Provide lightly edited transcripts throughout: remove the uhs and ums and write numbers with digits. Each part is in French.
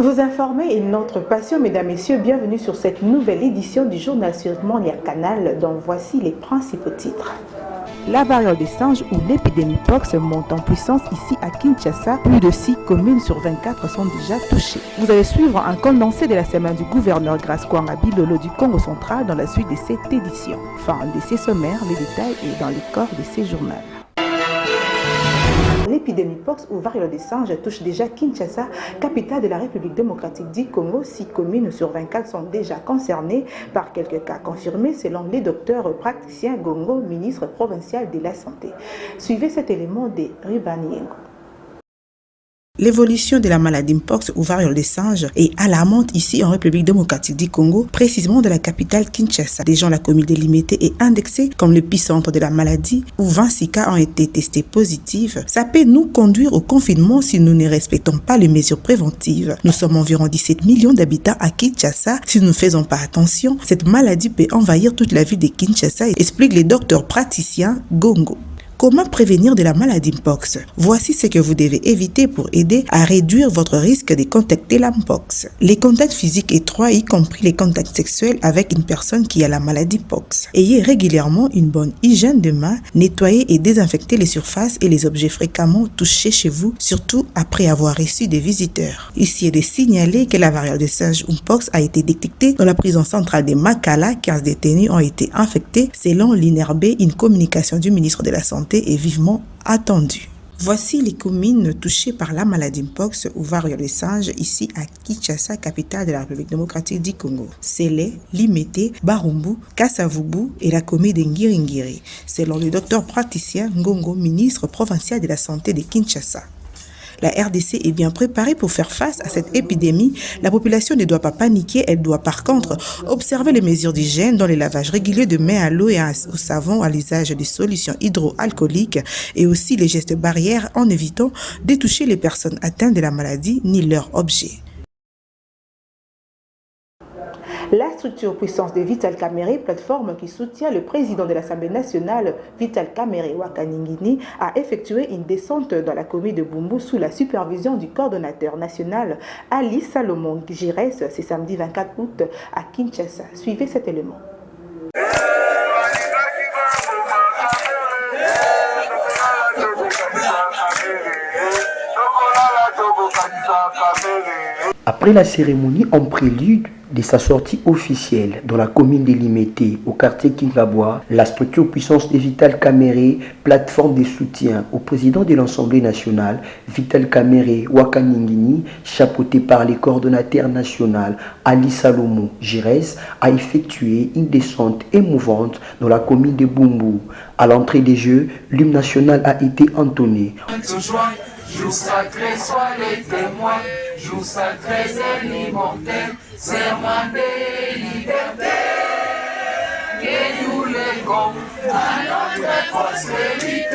Vous informer est notre passion, mesdames, messieurs. Bienvenue sur cette nouvelle édition du journal sur Mondial Canal, dont voici les principaux titres. La variole des singes ou l'épidémie pox monte en puissance ici à Kinshasa. Plus de 6 communes sur 24 sont déjà touchées. Vous allez suivre un condensé de la semaine du gouverneur Grace Kwanga Bilolo du Congo central dans la suite de cette édition. Fin de ces sommaires, les détails et dans les corps de ces journaux. L'épidémie pox ou variole des singes touche déjà Kinshasa, capitale de la République démocratique du Congo. 6 communes sur 24 sont déjà concernées par quelques cas confirmés selon les docteurs praticiens Gongo, ministre provincial de la Santé. Suivez cet élément de Ribaniengo. L'évolution de la maladie mpox ou variole des singes est alarmante ici en République démocratique du Congo, précisément de la capitale Kinshasa. Déjà, la commune délimitée est indexée comme l'épicentre de la maladie où 26 cas ont été testés positifs. Ça peut nous conduire au confinement si nous ne respectons pas les mesures préventives. Nous sommes environ 17 millions d'habitants à Kinshasa. Si nous ne faisons pas attention, cette maladie peut envahir toute la ville de Kinshasa, explique le docteur praticien Gongo. Comment prévenir de la maladie mpox? Voici ce que vous devez éviter pour aider à réduire votre risque de contacter la mpox. Les contacts physiques étroits, y compris les contacts sexuels avec une personne qui a la maladie mpox. Ayez régulièrement une bonne hygiène de main, nettoyez et désinfectez les surfaces et les objets fréquemment touchés chez vous, surtout après avoir reçu des visiteurs. Ici est de signaler que la variole de singe ou mpox a été détectée dans la prison centrale de Makala. 15 détenus ont été infectés. Selon l'INRB, une communication du ministre de la Santé est vivement attendue. Voici les communes touchées par la maladie mpox ou variole des singes ici à Kinshasa, capitale de la République démocratique du Congo. Sélé, Limete, Barumbu, Kassavubu et la commune de Ngiringiri, selon le docteur praticien Ngongo, ministre provincial de la Santé de Kinshasa. La RDC est bien préparée pour faire face à cette épidémie. La population ne doit pas paniquer, elle doit par contre observer les mesures d'hygiène dans les lavages réguliers de mains à l'eau et au savon, à l'usage des solutions hydroalcooliques et aussi les gestes barrières en évitant de toucher les personnes atteintes de la maladie ni leurs objets. La structure puissance de Vital Kamerhe, plateforme qui soutient le président de l'Assemblée nationale, Vital Kamerhe Wakaningini, a effectué une descente dans la commune de Bumbu sous la supervision du coordonnateur national Ali Salomon Gires ce samedi 24 août à Kinshasa. Suivez cet élément. Après la cérémonie en prélude de sa sortie officielle dans la commune de Limete, au quartier Kingabois, la structure puissance de Vital Kamerhe, plateforme de soutien au président de l'Assemblée nationale, Vital Kamerhe Wakaningini, chapeauté par le coordonnateur national Ali Salomon Gires, a effectué une descente émouvante dans la commune de Bumbu. À l'entrée des Jeux, l'hymne national a été entonné. Jour sacré, sois les témoins, jour sacré et immortel, serment de liberté, que nous légons à notre prospérité.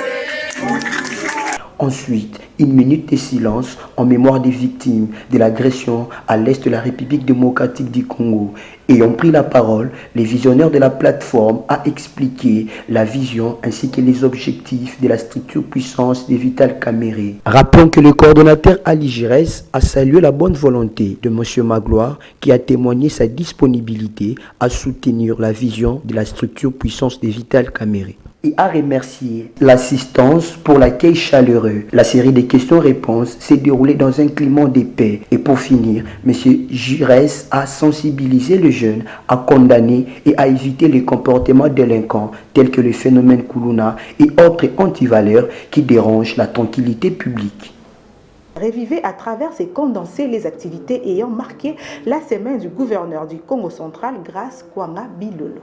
Ensuite, une minute de silence en mémoire des victimes de l'agression à l'est de la République démocratique du Congo. Ayant pris la parole, les visionnaires de la plateforme a expliqué la vision ainsi que les objectifs de la structure puissance de Vital Kamerhe. Rappelons que le coordonnateur Ali Gires a salué la bonne volonté de M. Magloire qui a témoigné sa disponibilité à soutenir la vision de la structure puissance de Vital Kamerhe et a remercié l'assistance pour l'accueil chaleureux. La série de questions-réponses s'est déroulée dans un climat de paix. Et pour finir, M. Gires a sensibilisé les jeunes à condamner et à éviter les comportements délinquants tels que le phénomène Kuluna et autres antivaleurs qui dérangent la tranquillité publique. Revivez à travers ces condensés les activités ayant marqué la semaine du gouverneur du Congo central, Grace Kwanga Bilolo.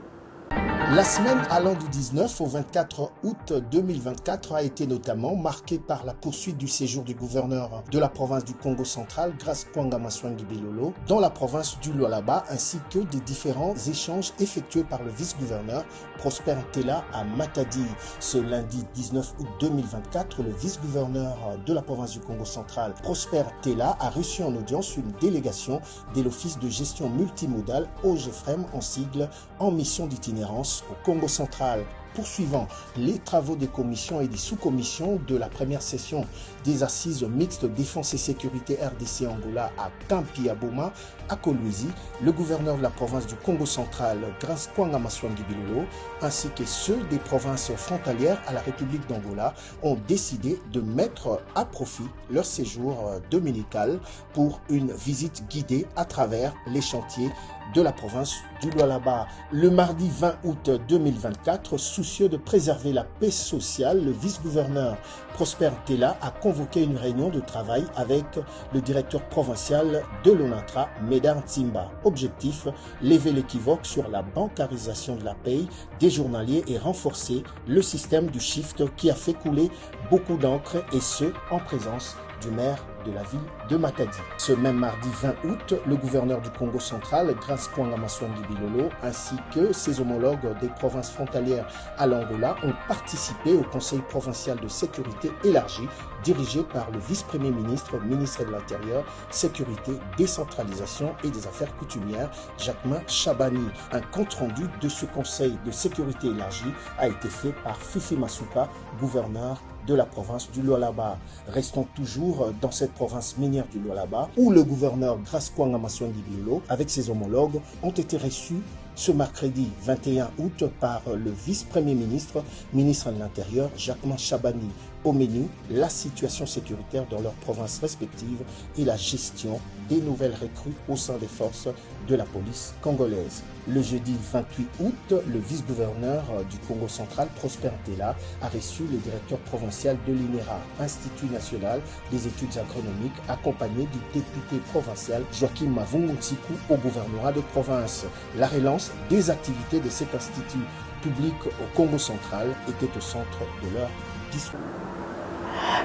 La semaine allant du 19 au 24 août 2024 a été notamment marquée par la poursuite du séjour du gouverneur de la province du Congo central, Grace Kwanga Maswangi Bilolo, dans la province du Lualaba, ainsi que des différents échanges effectués par le vice-gouverneur Prosper Ntela à Matadi. Ce lundi 19 août 2024, le vice-gouverneur de la province du Congo central, Prosper Ntela, a reçu en audience une délégation de l'Office de gestion multimodale OGEFREM en sigle en mission d'itinérance au Congo central. poursuivant les travaux des commissions et des sous-commissions de la première session des assises mixtes défense et sécurité RDC Angola à Kampi-Aboma, à Kolwezi, le gouverneur de la province du Congo central, Grace Kwanga Maswangi Bilolo, ainsi que ceux des provinces frontalières à la République d'Angola, ont décidé de mettre à profit leur séjour dominical pour une visite guidée à travers les chantiers de la province du Lualaba. Le mardi 20 août 2024, soucieux de préserver la paix sociale, le vice-gouverneur Prosper Tella a convoqué une réunion de travail avec le directeur provincial de l'ONATRA, Médard Tsimba. Objectif, lever l'équivoque sur la bancarisation de la paye des journaliers et renforcer le système du shift qui a fait couler beaucoup d'encre, et ce, en présence du maire de la ville de Matadi. Ce même mardi 20 août, le gouverneur du Congo central, Grace Kwanga Maswangi Bilolo, ainsi que ses homologues des provinces frontalières à l'Angola ont participé au Conseil provincial de sécurité élargi, dirigé par le vice-premier ministre, ministre de l'Intérieur, Sécurité, Décentralisation et des Affaires coutumières, Jacquemin Chabani. Un compte-rendu de ce Conseil de sécurité élargi a été fait par Fifi Masuka, gouverneur de la province du Lualaba. Restons toujours dans cette province minière du Lualaba, où le gouverneur Grace Kwanga Maswangi Bilolo, avec ses homologues, ont été reçus ce mercredi 21 août par le vice-premier ministre, ministre de l'Intérieur, Jacquemin Chabani. Au menu, la situation sécuritaire dans leurs provinces respectives et la gestion des nouvelles recrues au sein des forces de la police congolaise. Le jeudi 28 août, le vice-gouverneur du Congo central, Prosper Tella, a reçu le directeur provincial de l'INERA, Institut national des études agronomiques, accompagné du député provincial Joachim Mavungu Tsiku au gouvernorat de province. La relance des activités de cet institut public au Congo central était au centre de leur discours.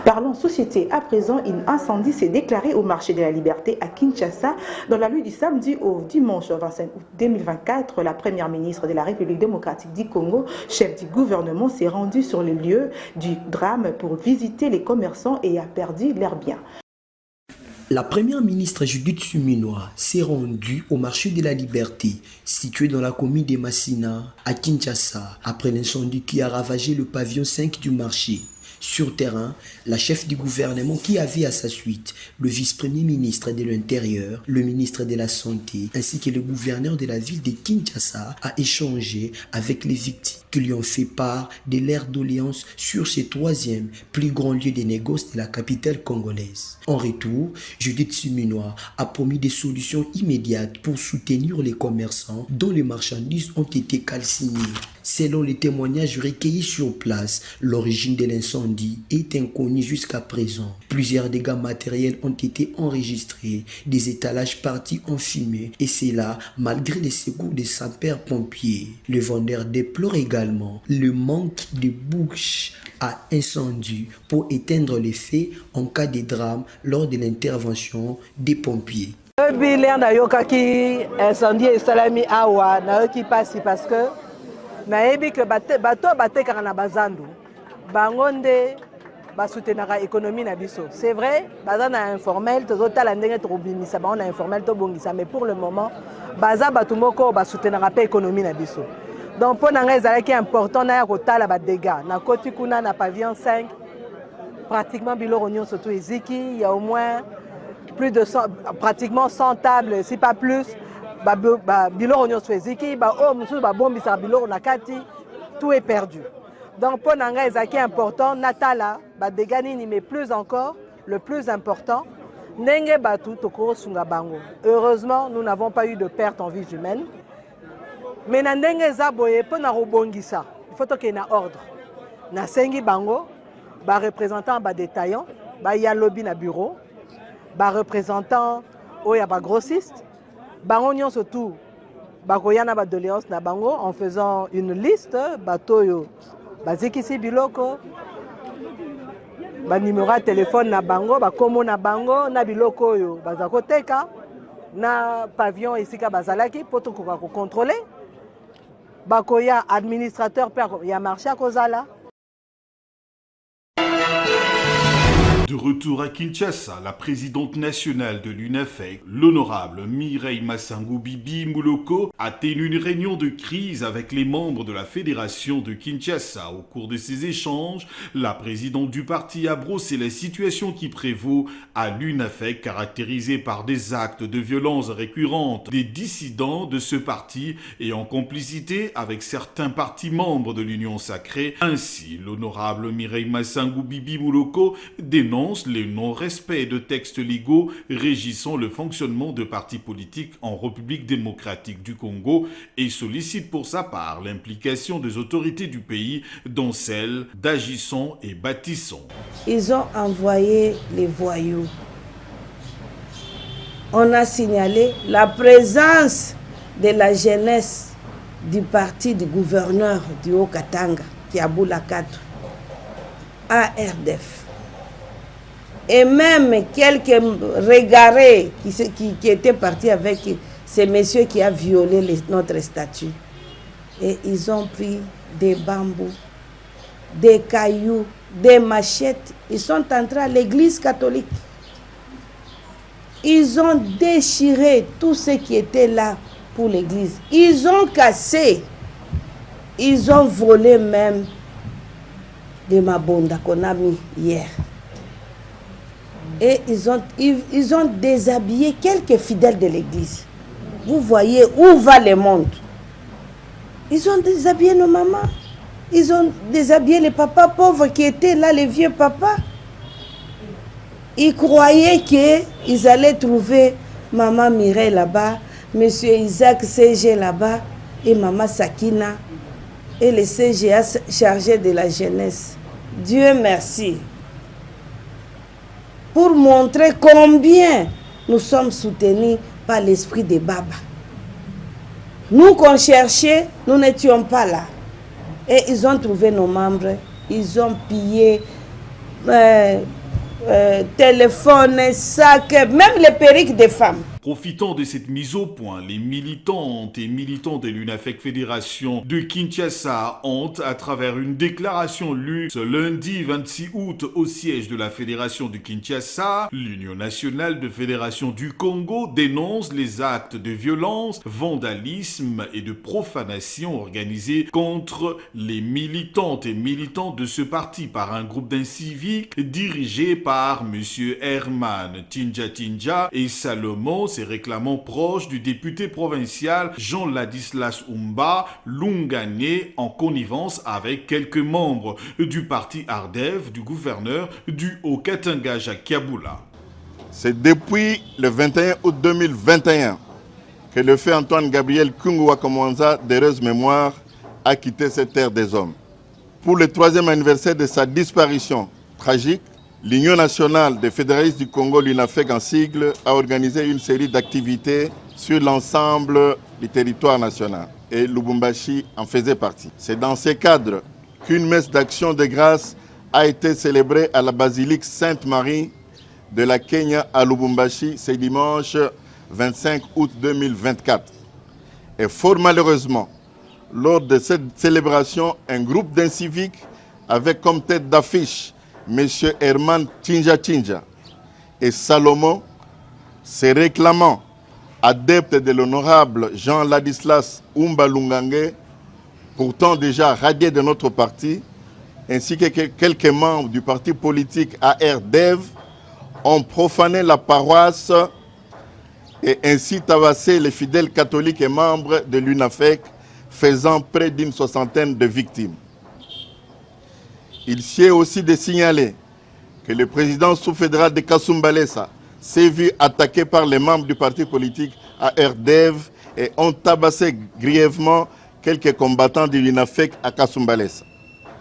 Parlons société. À présent, un incendie s'est déclaré au marché de la Liberté à Kinshasa dans la nuit du samedi au dimanche 25 août 2024. La première ministre de la République démocratique du Congo, chef du gouvernement, s'est rendue sur le lieu du drame pour visiter les commerçants et a perdu leurs biens. La première ministre Judith Suminwa s'est rendue au marché de la Liberté, situé dans la commune de Massina, à Kinshasa, après l'incendie qui a ravagé le pavillon 5 du marché. Sur terrain, la chef du gouvernement qui avait à sa suite le vice-premier ministre de l'Intérieur, le ministre de la Santé ainsi que le gouverneur de la ville de Kinshasa a échangé avec les victimes qui lui ont fait part de leur doléance sur ce troisième plus grand lieu de négoce de la capitale congolaise. En retour, Judith Suminwa a promis des solutions immédiates pour soutenir les commerçants dont les marchandises ont été calcinées. Selon les témoignages recueillis sur place, l'origine de l'incendie est inconnue jusqu'à présent. Plusieurs dégâts matériels ont été enregistrés, des étalages partis en fumée, et c'est là malgré les secours des sapeurs-pompiers. Le vendeur déplore également le manque de bouches à incendie pour éteindre les feux en cas de drame lors de l'intervention des pompiers. Incendie et salami awa na qui passe parce que nayebi que bato batekaka na bazandu bango nde basoutenaka économie na biso. C'est vrai, baza na informel tozotala ndenge tokobimisa bango na informel tobongisa, mais pour le moment baza bato moko basoutenaka pe économie na biso. Donc mpo na ngai ezalaki important naya kotala badégâts na koti kuna na pavillon 5 pratiquement biloko nyonso to eziki, il y a au moins plus de 100, pratiquement 100 tables si pas plus. Biloko nyonso eziki mosusu babombisaka biloko na kati, tout est perdu. Donc mpo na ngai ezalaki important natala badégâts nini, mais plus encore le plus important ndenge bato tokosunga bango. Heureusement nous n'avons pas eu de perte en vie humaine, mais na ndenge eza boye mpo na kobongisa il faut tokende na ordre. Nasengi bango représentant détaillant ya lobby na bureau, représentant oya grossiste bango nyonso tout bakoya na doléance na bango en faisant une liste batoyo bazikisi biloko numéro de téléphone na bango bakomo na bango na biloko oyo baza koteka na pavillon esika bazalaki po tokoka ko contrôler bakoya administrateur per ya marché kozala. De retour à Kinshasa, la présidente nationale de l'UNAFEC, l'honorable Mireille Massango Bibi Mouloko, a tenu une réunion de crise avec les membres de la fédération de Kinshasa. Au cours de ces échanges, la présidente du parti a brossé la situation qui prévaut à l'UNAFEC, caractérisée par des actes de violence récurrentes des dissidents de ce parti et en complicité avec certains partis membres de l'Union sacrée. Ainsi, l'honorable Mireille Massango Bibi Mouloko dénonce le non-respect de textes légaux régissant le fonctionnement de partis politiques en République démocratique du Congo et sollicite pour sa part l'implication des autorités du pays, dont celle d'Agissons et Bâtissons. Ils ont envoyé les voyous. On a signalé la présence de la jeunesse du parti du gouverneur du Haut-Katanga, Kiabula 4, ARDF. Et même quelques régarés qui étaient partis avec ces messieurs qui ont violé notre statut. Et ils ont pris des bambous, des cailloux, des machettes. Ils sont entrés à l'église catholique. Ils ont déchiré tout ce qui était là pour l'église. Ils ont cassé. Ils ont volé même des mabonda qu'on a mis hier. Et ils ont déshabillé quelques fidèles de l'église. Vous voyez où va le monde. Ils ont déshabillé nos mamans. Ils ont déshabillé les papas pauvres qui étaient là, les vieux papas. Ils croyaient qu'ils allaient trouver maman Mireille là-bas, monsieur Isaac CG là-bas et maman Sakina et le CGA chargé de la jeunesse. Dieu merci. Pour montrer combien nous sommes soutenus par l'esprit de Baba. Nous qu'on cherchait, nous n'étions pas là. Et ils ont trouvé nos membres, ils ont pillé téléphone, sac, même les perruques des femmes. Profitant de cette mise au point, les militantes et militants de l'UNAFEC Fédération de Kinshasa ont, à travers une déclaration lue ce lundi 26 août au siège de la Fédération de Kinshasa, l'Union nationale de fédération du Congo dénonce les actes de violence, vandalisme et de profanation organisés contre les militantes et militants de ce parti par un groupe d'inciviques dirigé par M. Herman Tinja et Salomon, ses réclamants proches du député provincial Jean-Ladislas Umba Lungane en connivence avec quelques membres du parti ARDEF du gouverneur du Haut-Katanga Kiabula. C'est depuis le 21 août 2021 que le feu Antoine Gabriel Kungu Wakamonza, d'heureuse mémoire, a quitté cette terre des hommes. Pour le 3e anniversaire de sa disparition tragique, l'Union nationale des fédéralistes du Congo, l'UNAFEC en sigle, a organisé une série d'activités sur l'ensemble du territoire national. Et Lubumbashi en faisait partie. C'est dans ces cadres qu'une messe d'action de grâce a été célébrée à la basilique Sainte-Marie de la Kenya à Lubumbashi ce dimanche 25 août 2024. Et fort malheureusement, lors de cette célébration, un groupe d'inciviques avec comme tête d'affiche M. Herman Tinja et Salomon, se réclamant adeptes de l'honorable Jean-Ladislas Umba Lungane, pourtant déjà radié de notre parti, ainsi que quelques membres du parti politique ARDEV, ont profané la paroisse et ainsi tabassé les fidèles catholiques et membres de l'UNAFEC, faisant près d'une 60aine de victimes. Il sied aussi de signaler que le président sous-fédéral de Kasumbalesa s'est vu attaqué par les membres du parti politique ARDEV et ont tabassé grièvement quelques combattants de l'UNAFEC à Kasumbalesa.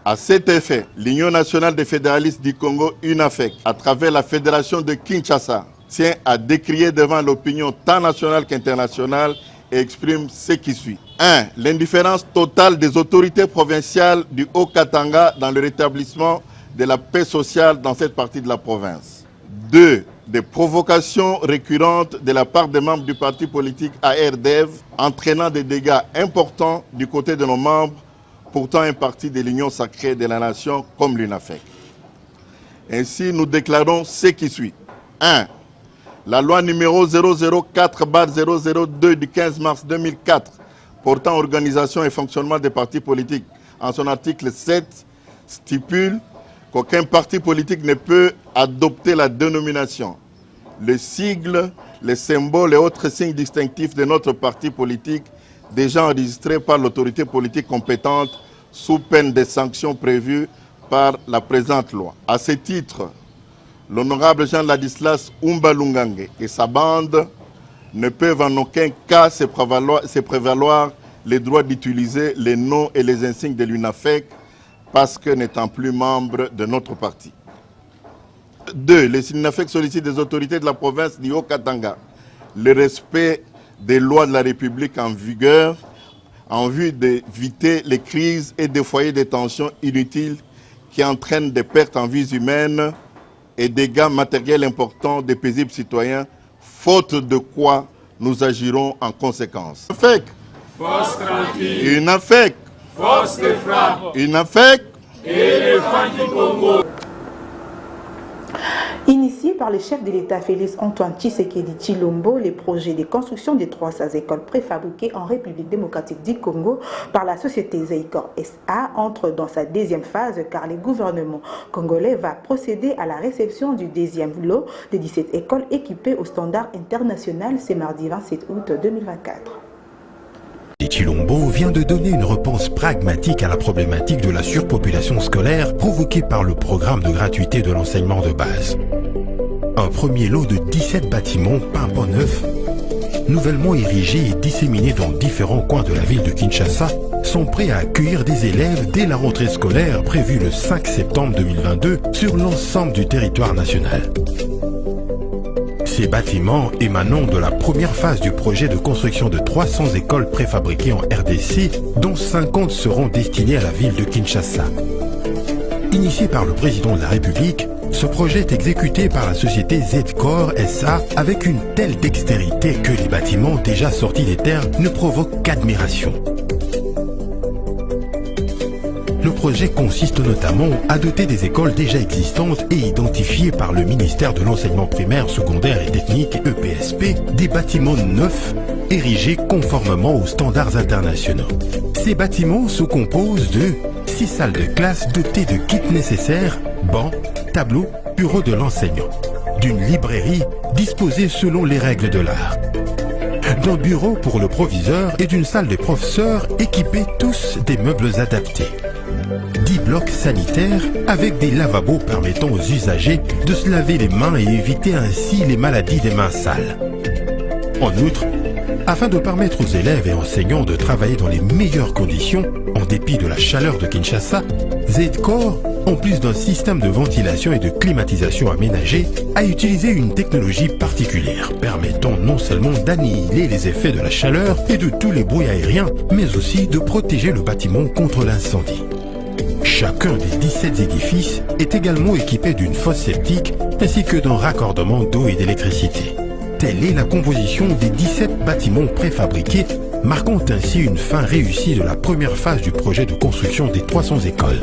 À cet effet, l'Union nationale des fédéralistes du Congo, UNAFEC, à travers la Fédération de Kinshasa, tient à décrier devant l'opinion tant nationale qu'internationale et exprime ce qui suit. 1. L'indifférence totale des autorités provinciales du Haut-Katanga dans le rétablissement de la paix sociale dans cette partie de la province. 2. Des provocations récurrentes de la part des membres du parti politique ARDEV entraînant des dégâts importants du côté de nos membres, pourtant un parti de l'Union sacrée de la nation comme l'UNAFEC. Ainsi, nous déclarons ce qui suit. 1. La loi numéro 004/002 du 15 mars 2004 portant organisation et fonctionnement des partis politiques, en son article 7, stipule qu'aucun parti politique ne peut adopter la dénomination, le sigle, les symboles et autres signes distinctifs de notre parti politique déjà enregistrés par l'autorité politique compétente sous peine des sanctions prévues par la présente loi. À ce titre, l'honorable Jean-Ladislas Umbalungange et sa bande ne peuvent en aucun cas se prévaloir les droits d'utiliser les noms et les insignes de l'UNAFEC parce que n'étant plus membre de notre parti. 2. Les UNAFEC sollicitent des autorités de la province du Haut-Katanga le respect des lois de la République en vigueur en vue d'éviter les crises et des foyers de tensions inutiles qui entraînent des pertes en vies humaines et dégâts matériels importants des paisibles citoyens, faute de quoi nous agirons en conséquence. UNAFEC, Force tranquille, UNAFEC, force de frappe, UNAFEC, éléphant du Congo. Initié par le chef de l'État Félix Antoine Tshisekedi Tshilombo, les projets de construction des 300 écoles préfabriquées en République démocratique du Congo par la société Zeikor SA entrent dans sa deuxième phase car le gouvernement congolais va procéder à la réception du deuxième lot de 17 écoles équipées aux standards internationaux ce mardi 27 août 2024. Tshilombo vient de donner une réponse pragmatique à la problématique de la surpopulation scolaire provoquée par le programme de gratuité de l'enseignement de base. Un premier lot de 17 bâtiments peints en neuf, nouvellement érigés et disséminés dans différents coins de la ville de Kinshasa, sont prêts à accueillir des élèves dès la rentrée scolaire prévue le 5 septembre 2022 sur l'ensemble du territoire national. Ces bâtiments émanant de la première phase du projet de construction de 300 écoles préfabriquées en RDC, dont 50 seront destinées à la ville de Kinshasa. Initié par le président de la République, ce projet est exécuté par la société Zeikor SA avec une telle dextérité que les bâtiments déjà sortis des terres ne provoquent qu'admiration. Le projet consiste notamment à doter des écoles déjà existantes et identifiées par le ministère de l'Enseignement primaire, secondaire et technique EPSP des bâtiments neufs érigés conformément aux standards internationaux. Ces bâtiments se composent de 6 salles de classe dotées de kits nécessaires, bancs, tableaux, bureaux de l'enseignant, d'une librairie disposée selon les règles de l'art, d'un bureau pour le proviseur et d'une salle des professeurs équipés tous des meubles adaptés. 10 blocs sanitaires avec des lavabos permettant aux usagers de se laver les mains et éviter ainsi les maladies des mains sales. En outre, afin de permettre aux élèves et enseignants de travailler dans les meilleures conditions, en dépit de la chaleur de Kinshasa, Zeikor, en plus d'un système de ventilation et de climatisation aménagé, a utilisé une technologie particulière permettant non seulement d'annihiler les effets de la chaleur et de tous les bruits aériens, mais aussi de protéger le bâtiment contre l'incendie. Chacun des 17 édifices est également équipé d'une fosse septique ainsi que d'un raccordement d'eau et d'électricité. Telle est la composition des 17 bâtiments préfabriqués, marquant ainsi une fin réussie de la première phase du projet de construction des 300 écoles.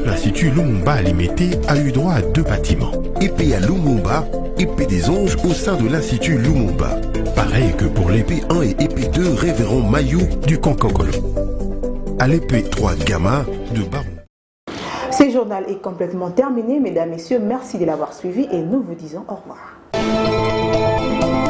L'Institut Lumumba Limité a eu droit à 2 bâtiments. Épée à Lumumba, épée des anges au sein de l'Institut Lumumba. Pareil que pour l'épée 1 et épée 2 Révérend Mayou du Kankokolo. À l'épée 3 Gamma de Baron. Ce journal est complètement terminé, mesdames, messieurs. Merci de l'avoir suivi et nous vous disons au revoir.